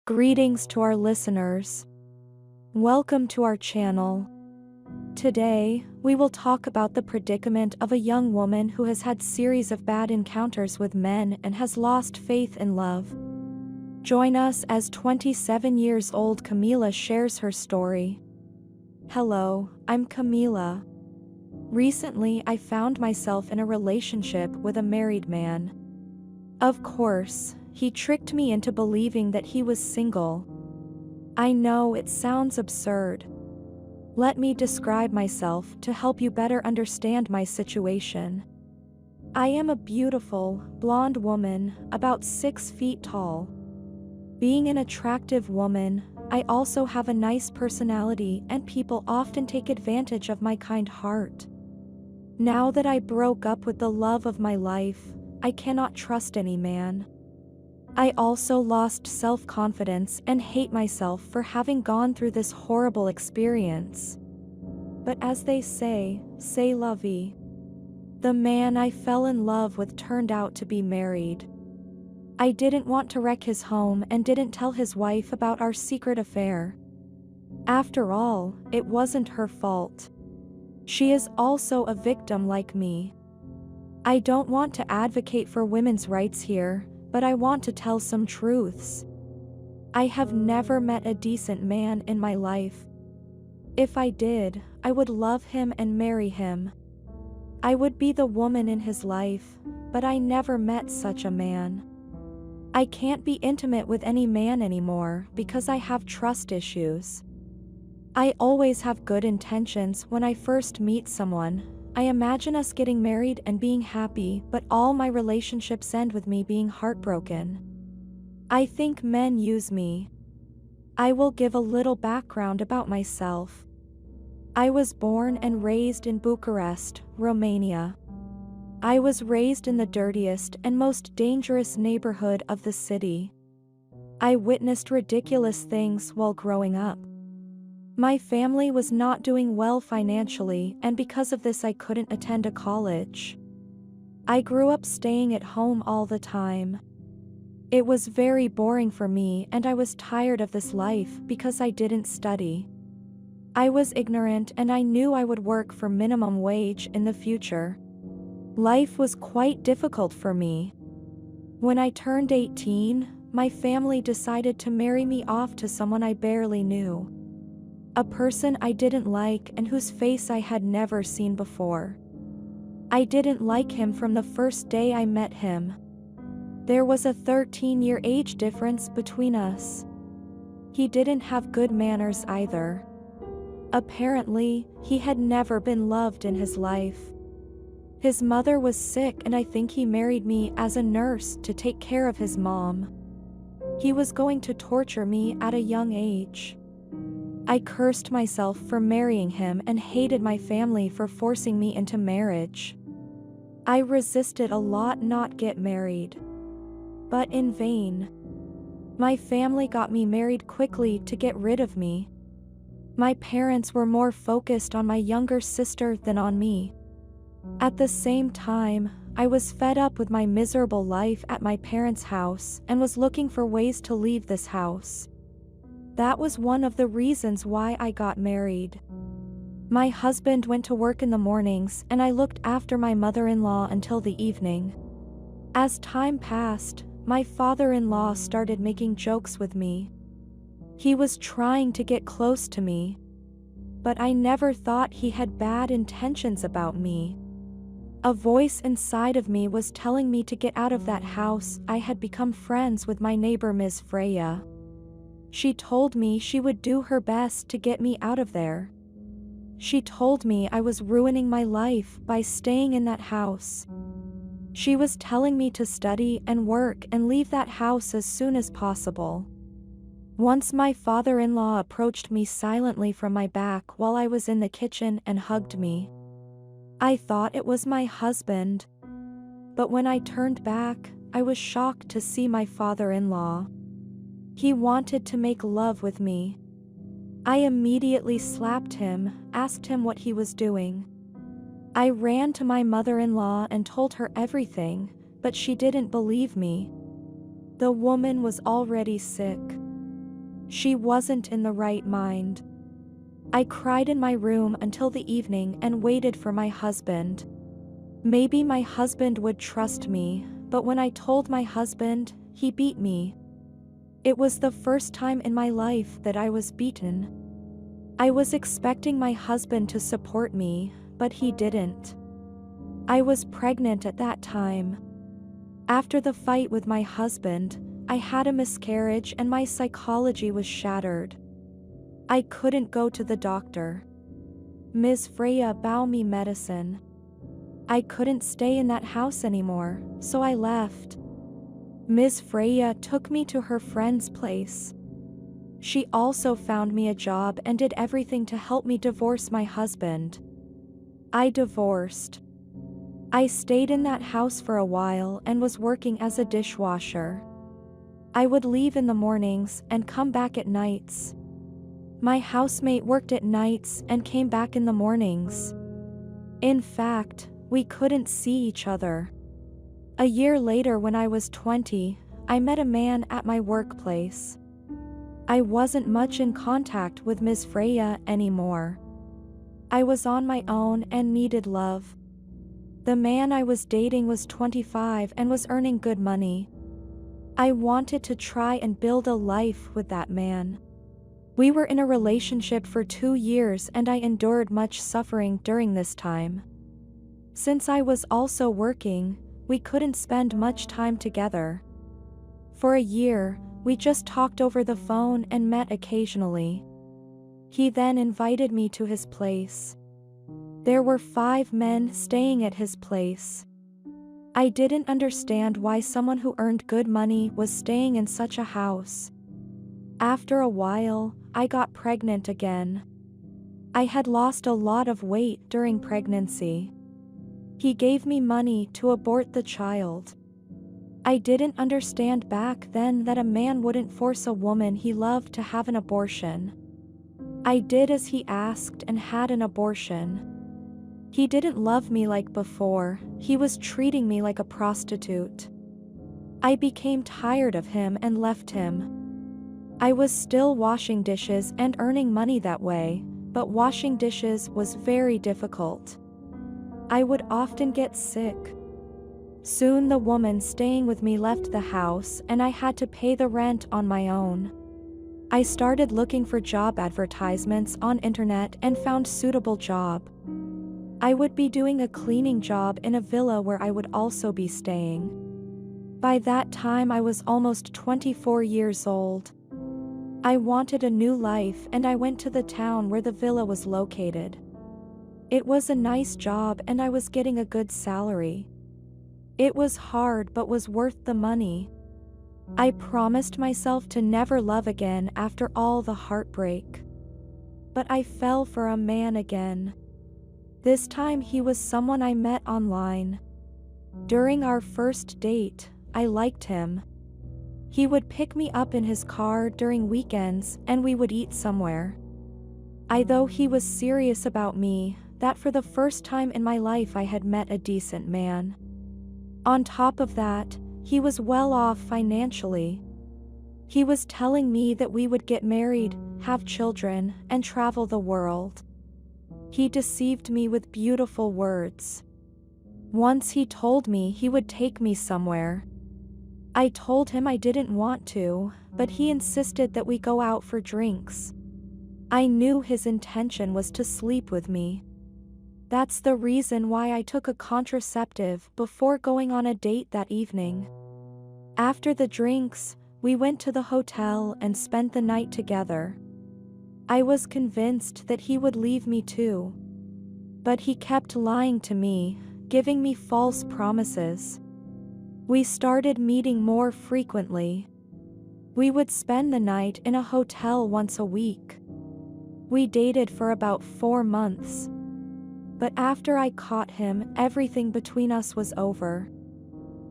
Greetings to our listeners. Welcome to our channel. Today, we will talk about the predicament of a young woman who has had series of bad encounters with men and has lost faith in love. Join us as 27 years old Camila shares her story. Hello, I'm Camila. Recently, I found myself in a relationship with a married man. Of course, he tricked me into believing that he was single. I know it sounds absurd. Let me describe myself to help you better understand my situation. I am a beautiful, blonde woman, about 6 feet tall. Being an attractive woman, I also have a nice personality and people often take advantage of my kind heart. Now that I broke up with the love of my life, I cannot trust any man. I also lost self-confidence and hate myself for having gone through this horrible experience. But as they say, c'est la vie. The man I fell in love with turned out to be married. I didn't want to wreck his home and didn't tell his wife about our secret affair. After all, it wasn't her fault. She is also a victim like me. I don't want to advocate for women's rights here, but I want to tell some truths. I have never met a decent man in my life. If I did, I would love him and marry him. I would be the woman in his life, but I never met such a man. I can't be intimate with any man anymore because I have trust issues. I always have good intentions when I first meet someone. I imagine us getting married and being happy, but all my relationships end with me being heartbroken. I think men use me. I will give a little background about myself. I was born and raised in Bucharest, Romania. I was raised in the dirtiest and most dangerous neighborhood of the city. I witnessed ridiculous things while growing up. My family was not doing well financially, and because of this I couldn't attend a college. I grew up staying at home all the time. It was very boring for me and I was tired of this life because I didn't study. I was ignorant and I knew I would work for minimum wage in the future. Life was quite difficult for me. When I turned 18, my family decided to marry me off to someone I barely knew. A person I didn't like and whose face I had never seen before. I didn't like him from the first day I met him. There was a 13-year age difference between us. He didn't have good manners either. Apparently, he had never been loved in his life. His mother was sick and I think he married me as a nurse to take care of his mom. He was going to torture me at a young age. I cursed myself for marrying him and hated my family for forcing me into marriage. I resisted a lot not get married. But in vain. My family got me married quickly to get rid of me. My parents were more focused on my younger sister than on me. At the same time, I was fed up with my miserable life at my parents' house and was looking for ways to leave this house. That was one of the reasons why I got married. My husband went to work in the mornings and I looked after my mother-in-law until the evening. As time passed, my father-in-law started making jokes with me. He was trying to get close to me. But I never thought he had bad intentions about me. A voice inside of me was telling me to get out of that house. I had become friends with my neighbor Ms. Freya. She told me she would do her best to get me out of there. She told me I was ruining my life by staying in that house. She was telling me to study and work and leave that house as soon as possible. Once my father-in-law approached me silently from my back while I was in the kitchen and hugged me. I thought it was my husband. But when I turned back, I was shocked to see my father-in-law. He wanted to make love with me. I immediately slapped him, asked him what he was doing. I ran to my mother-in-law and told her everything, but she didn't believe me. The woman was already sick. She wasn't in the right mind. I cried in my room until the evening and waited for my husband. Maybe my husband would trust me, but when I told my husband, he beat me. It was the first time in my life that I was beaten. I was expecting my husband to support me, but he didn't. I was pregnant at that time. After the fight with my husband, I had a miscarriage and my psychology was shattered. I couldn't go to the doctor. Ms. Freya bought me medicine. I couldn't stay in that house anymore, so I left. Ms. Freya took me to her friend's place. She also found me a job and did everything to help me divorce my husband. I divorced. I stayed in that house for a while and was working as a dishwasher. I would leave in the mornings and come back at nights. My housemate worked at nights and came back in the mornings. In fact, we couldn't see each other. A year later, when I was 20, I met a man at my workplace. I wasn't much in contact with Ms. Freya anymore. I was on my own and needed love. The man I was dating was 25 and was earning good money. I wanted to try and build a life with that man. We were in a relationship for 2 years and I endured much suffering during this time. Since I was also working, we couldn't spend much time together. For a year, we just talked over the phone and met occasionally. He then invited me to his place. There were 5 men staying at his place. I didn't understand why someone who earned good money was staying in such a house. After a while, I got pregnant again. I had lost a lot of weight during pregnancy. He gave me money to abort the child. I didn't understand back then that a man wouldn't force a woman he loved to have an abortion. I did as he asked and had an abortion. He didn't love me like before, he was treating me like a prostitute. I became tired of him and left him. I was still washing dishes and earning money that way, but washing dishes was very difficult. I would often get sick. Soon the woman staying with me left the house and I had to pay the rent on my own. I started looking for job advertisements on internet and found suitable job. I would be doing a cleaning job in a villa where I would also be staying. By that time I was almost 24 years old. I wanted a new life and I went to the town where the villa was located. It was a nice job and I was getting a good salary. It was hard but was worth the money. I promised myself to never love again after all the heartbreak. But I fell for a man again. This time he was someone I met online. During our first date, I liked him. He would pick me up in his car during weekends and we would eat somewhere. Though he was serious about me, that for the first time in my life I had met a decent man. On top of that, he was well off financially. He was telling me that we would get married, have children, and travel the world. He deceived me with beautiful words. Once he told me he would take me somewhere. I told him I didn't want to, but he insisted that we go out for drinks. I knew his intention was to sleep with me. That's the reason why I took a contraceptive before going on a date that evening. After the drinks, we went to the hotel and spent the night together. I was convinced that he would leave me too. But he kept lying to me, giving me false promises. We started meeting more frequently. We would spend the night in a hotel once a week. We dated for about 4 months. But after I caught him, everything between us was over.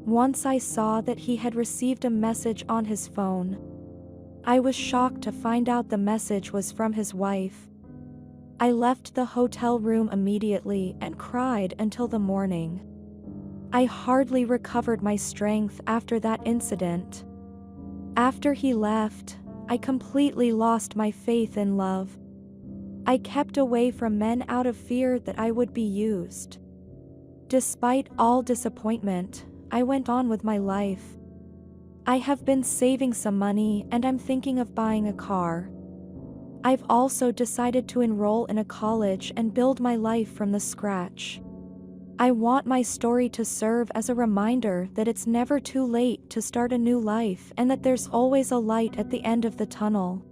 Once I saw that he had received a message on his phone. I was shocked to find out the message was from his wife. I left the hotel room immediately and cried until the morning. I hardly recovered my strength after that incident. After he left, I completely lost my faith in love. I kept away from men out of fear that I would be used. Despite all disappointment, I went on with my life. I have been saving some money and I'm thinking of buying a car. I've also decided to enroll in a college and build my life from the scratch. I want my story to serve as a reminder that it's never too late to start a new life and that there's always a light at the end of the tunnel.